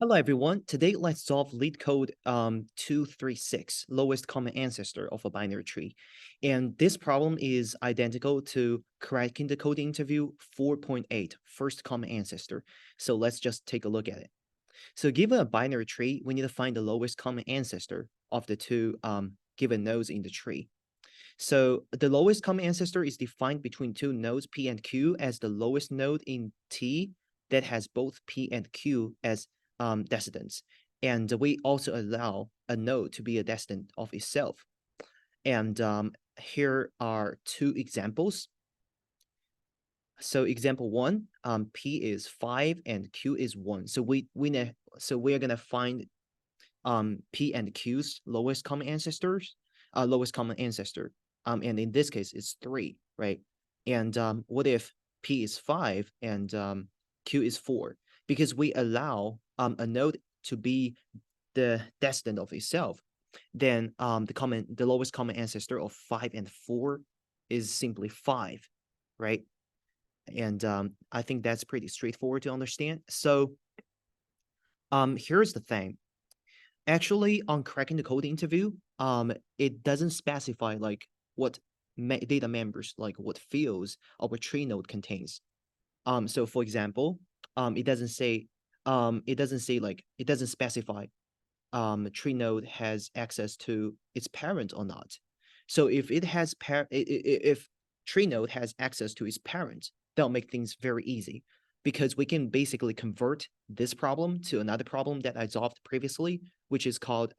Hello everyone. Today let's solve Leetcode 236, lowest common ancestor of a binary tree. And this problem is identical to cracking the code interview 4.8, first common ancestor. So let's just take a look at it. So given a binary tree, we need to find the lowest common ancestor of the two given nodes in the tree. So the lowest common ancestor is defined between two nodes P and Q as the lowest node in T that has both P and Q as descendants. And we also allow a node to be a descendant of itself. And here are two examples. So example one, P is 5 and Q is 1. So we're gonna find P and Q's lowest common ancestor. And in this case, it's 3, right? And what if P is 5 and Q is 4? Because we allow a node to be the descendant of itself, then the lowest common ancestor of 5 and 4 is simply 5, right? And I think that's pretty straightforward to understand. So here's the thing. Actually, on cracking the code interview, it doesn't specify like what data members, like what fields our tree node contains. So for example, it doesn't specify tree node has access to its parent or not. So if tree node has access to its parent, that'll make things very easy because we can basically convert this problem to another problem that I solved previously, which is called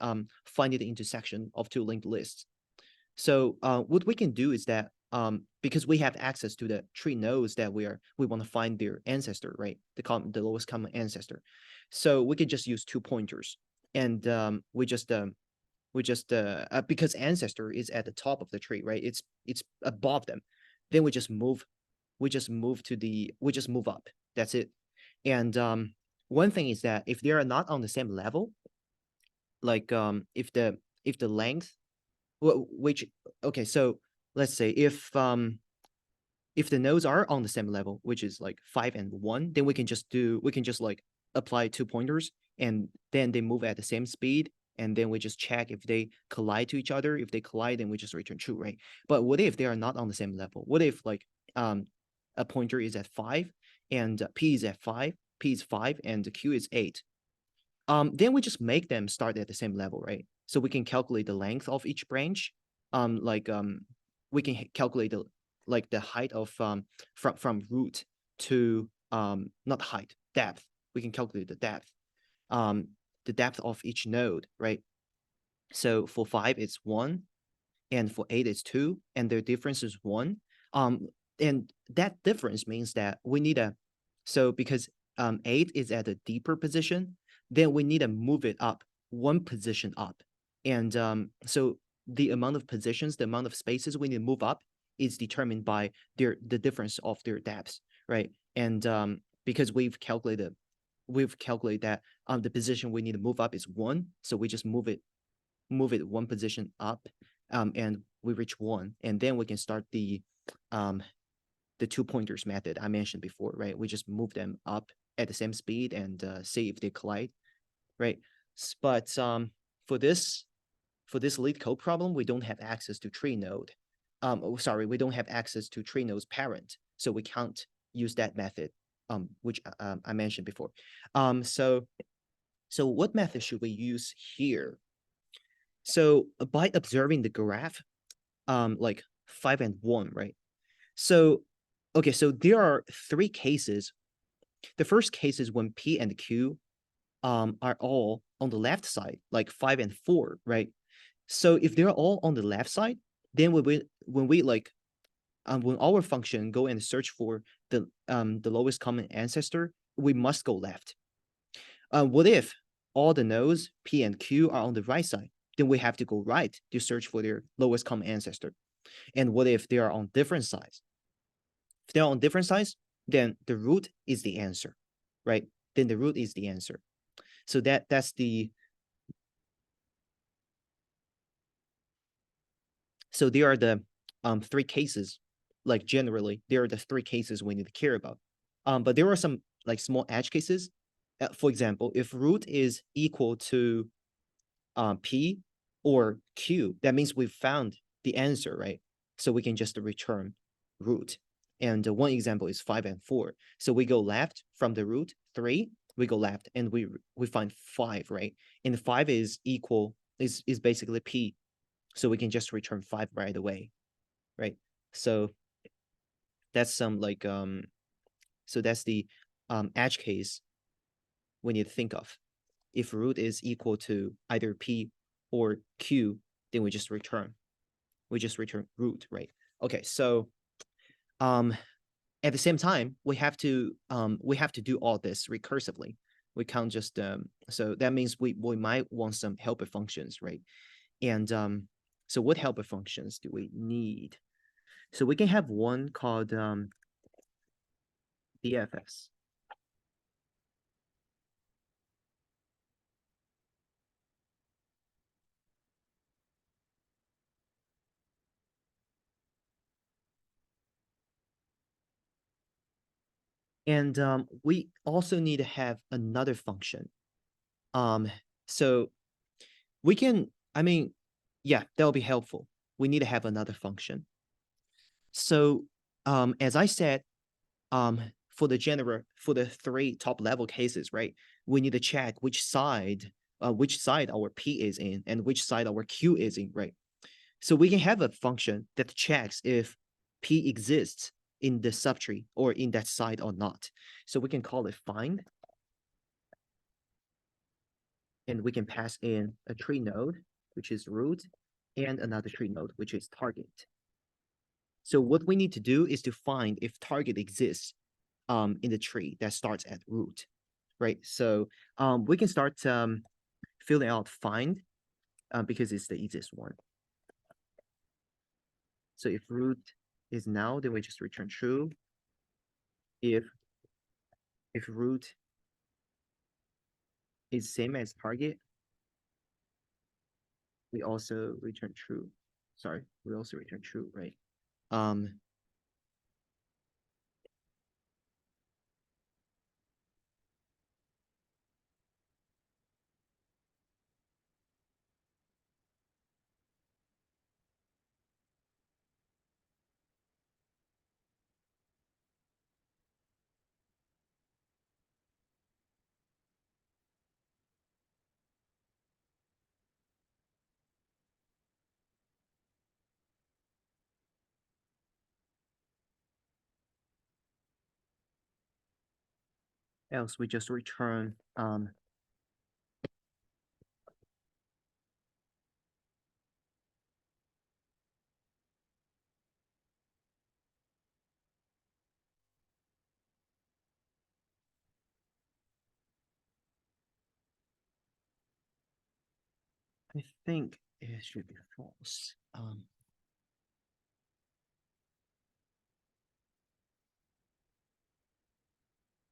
finding the intersection of two linked lists. So what we can do is that because we have access to the tree nodes that we want to find their ancestor, right? The lowest common ancestor. So we can just use 2 pointers, and because ancestor is at the top of the tree, right? It's above them. Then we just move up. That's it. And one thing is that if they are not on the same level, like if the length, which okay, so let's say if the nodes are on the same level, which is like 5 and 1, then we can just like apply 2 pointers, and then they move at the same speed, and then we just check if they collide to each other. If they collide, then we just return true, right? But what if they are not on the same level? What if like a pointer is at 5 and P is at 5, P is 5 and Q is 8? Then we just make them start at the same level, right? So we can calculate the length of each branch. We can calculate the height of from root to not height, depth. We can calculate the depth of each node, right? So for 5 it's 1, and for 8 it's 2, and their difference is 1. And that difference means that we need because 8 is at a deeper position, then we need to move it up 1 position up. And so the amount of positions, the amount of spaces we need to move up is determined by the difference of their depths, right? And because we've calculated that the position we need to move up is 1, so we just move it 1 position up, and we reach 1, and then we can start the 2 pointers method I mentioned before, right? We just move them up at the same speed and see if they collide, right? But for this Leetcode problem, we don't have access to tree node. We don't have access to tree node's parent, so we can't use that method, which I mentioned before. So what method should we use here? So by observing the graph, like 5 and 1, right? So okay, so there are 3 cases. The first case is when P and Q are all on the left side, like 5 and 4, right? So if they're all on the left side, then when our function go and search for the lowest common ancestor, we must go left. What if all the nodes P and Q are on the right side? Then we have to go right to search for their lowest common ancestor. And what if they are on different sides? If they're on different sides, then the root is the answer, right? Then the root is the answer. So that's the so there are the 3 cases. Like generally, there are the 3 cases we need to care about. But there are some like small edge cases. for example, if root is equal to P or Q, that means we found the answer, right? So we can just return root. And one example is 5 and 4. So we go left from the root 3, we go left and we find 5, right? And 5 is equal, is basically P. So we can just return 5 right away, right? So that's some like so that's the edge case we need to think of. If root is equal to either P or Q, then we just return root, right? Okay, so at the same time, we have to do all this recursively. We can't just so that means we might want some helper functions, right? And so what helper functions do we need? So we can have one called DFS. And we also need to have another function. So we can, I mean, yeah, that'll be helpful. We need to have another function. So as I said, for the 3 top level cases, right? We need to check which side our P is in and which side our Q is in, right? So we can have a function that checks if P exists in the subtree or in that side or not. So we can call it find. And we can pass in a tree node, which is root, and another tree node, which is target. So what we need to do is to find if target exists in the tree that starts at root, right? So we can start filling out find because it's the easiest one. So if root is null, then we just return true. If root is same as target, we also return true. Sorry, we also return true, right? Else we just return I think it should be false.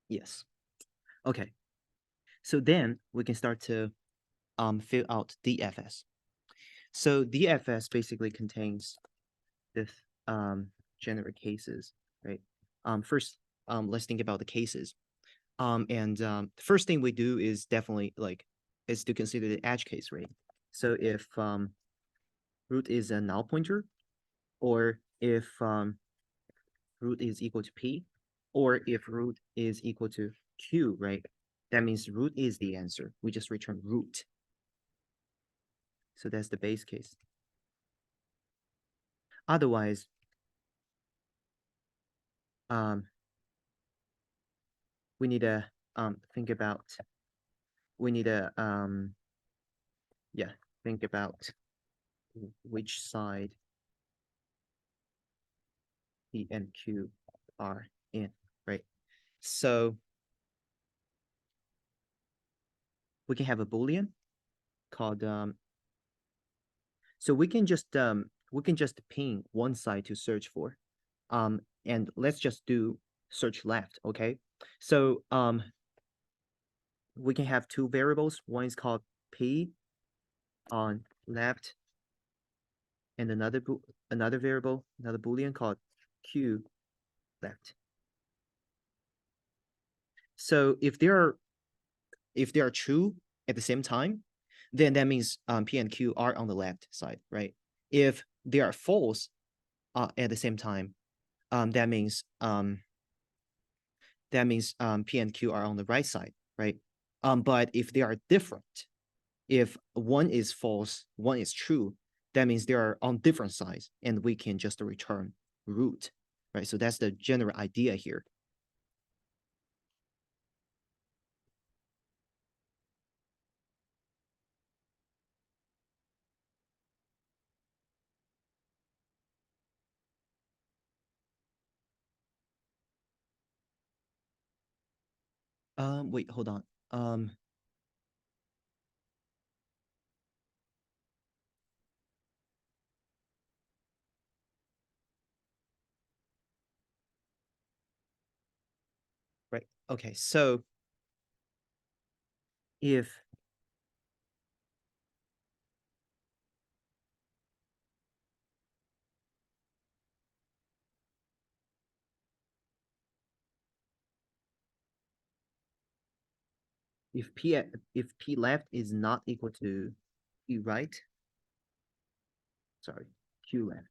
Yes. Okay. So then we can start to fill out DFS. So DFS basically contains this generic cases, right? First, let's think about the cases. And the first thing we do is definitely is to consider the edge case, right? So if root is a null pointer, or if root is equal to P, or if root is equal to Q, right? That means root is the answer. We just return root. So that's the base case. Otherwise, we need to think about, think about which side P and Q are in, right? So we can have a Boolean called so we can just ping one side to search for. And let's just do search left, okay? So we can have 2 variables. One is called P on left, and another variable, another Boolean called Q left. So if there are if they are true at the same time, then that means P and Q are on the left side, right? If they are false at the same time, that means P and Q are on the right side, right? But if they are different, if one is false, one is true, that means they are on different sides, and we can just return root, right? So that's the general idea here. Wait, hold on. Right. Okay. So if P left is not equal to P right, sorry, Q left.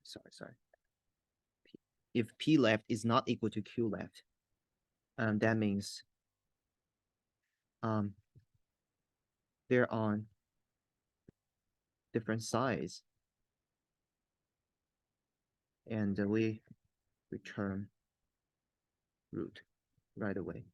Sorry. If P left is not equal to Q left, that means they're on different sides, and we return root right away.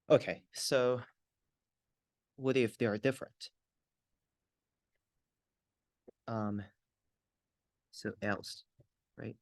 Okay, so what if they are different? So else, right?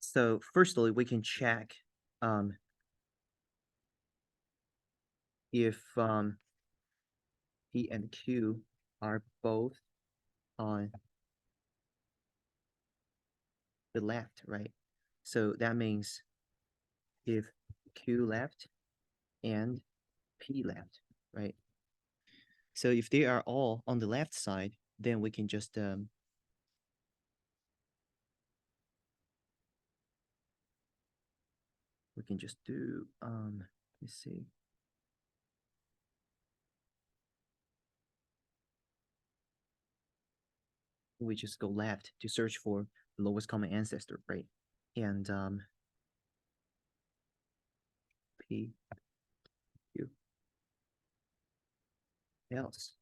So firstly, we can check if P and Q are both on the left, right? So that means if Q left and P left, right? So if they are all on the left side, then we can just do let's see. We just go left to search for the lowest common ancestor, right? And P Q else.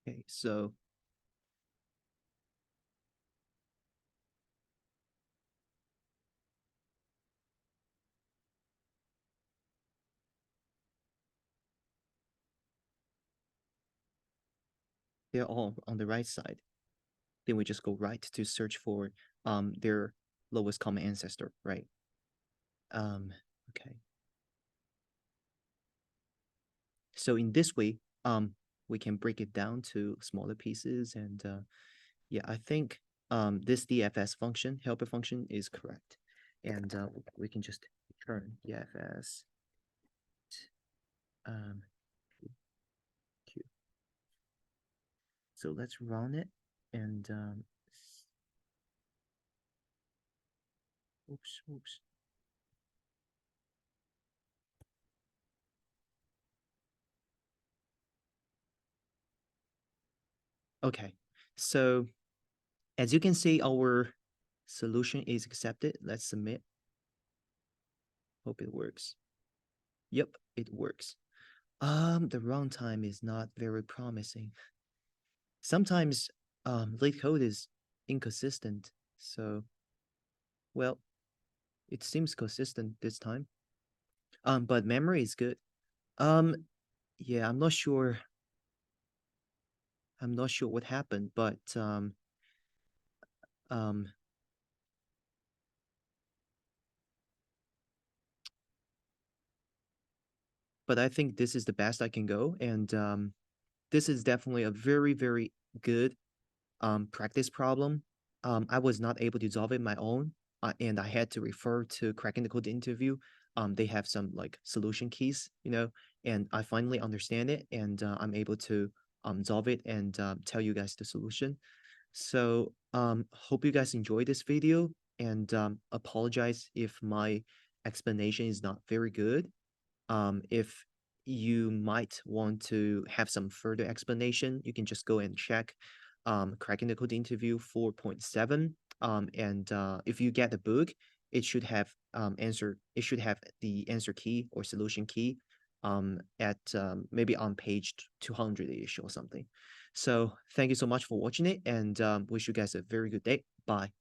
Okay, so they're all on the right side. Then we just go right to search for their lowest common ancestor, right? Okay. So in this way, we can break it down to smaller pieces, and yeah, I think this DFS function, helper function, is correct, and we can just return DFS um, Q. So let's run it, and oops. Okay, so as you can see, our solution is accepted. Let's submit. Hope it works. Yep, it works. The runtime is not very promising. Sometimes Leetcode is inconsistent. So, well, it seems consistent this time. But memory is good. Um, yeah, I'm not sure. I'm not sure what happened, um, but I think this is the best I can go, and this is definitely a very, very good practice problem. I was not able to solve it my own, and I had to refer to cracking the code interview. They have some like solution keys, and I finally understand it, and I'm able to solve it and tell you guys the solution. So hope you guys enjoy this video, and apologize if my explanation is not very good. If you might want to have some further explanation, you can just go and check Cracking the Code Interview 4.7. And if you get the book, it should have the answer key or solution key at maybe on page 200-ish or something. So thank you so much for watching it, and wish you guys a very good day. Bye.